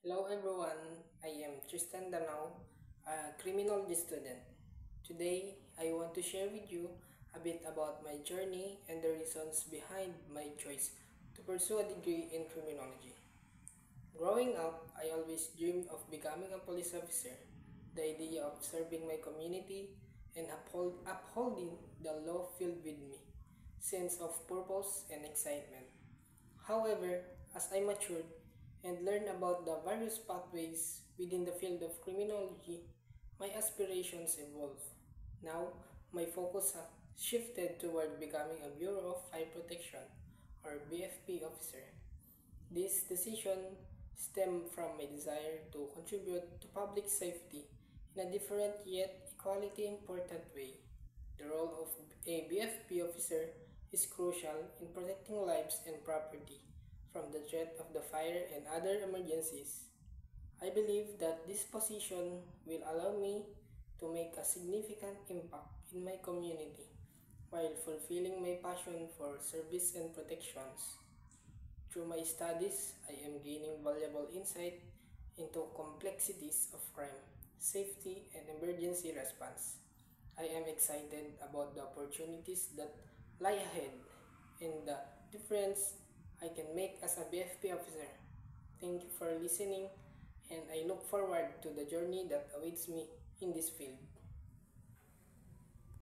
Hello everyone, I am Tristan Danao, a criminology student. Today, I want to share with you a bit about my journey and the reasons behind my choice to pursue a degree in criminology. Growing up, I always dreamed of becoming a police officer. The idea of serving my community and upholding the law filled with me, sense of purpose and excitement. However, as I matured and learned about the various pathways within the field of criminology, my aspirations evolved. Now, my focus has shifted toward becoming a Bureau of Fire Protection or BFP officer. This decision stemmed from my desire to contribute to public safety in a different yet equally important way. The role of a BFP officer is crucial in protecting lives and property from the threat of the fire and other emergencies. I believe that this position will allow me to make a significant impact in my community while fulfilling my passion for service and protections. Through my studies, I am gaining valuable insight into complexities of crime, safety, and emergency response. I am excited about the opportunities that lie ahead and the difference I can make as a BFP officer. Thank you for listening, and I look forward to the journey that awaits me in this field.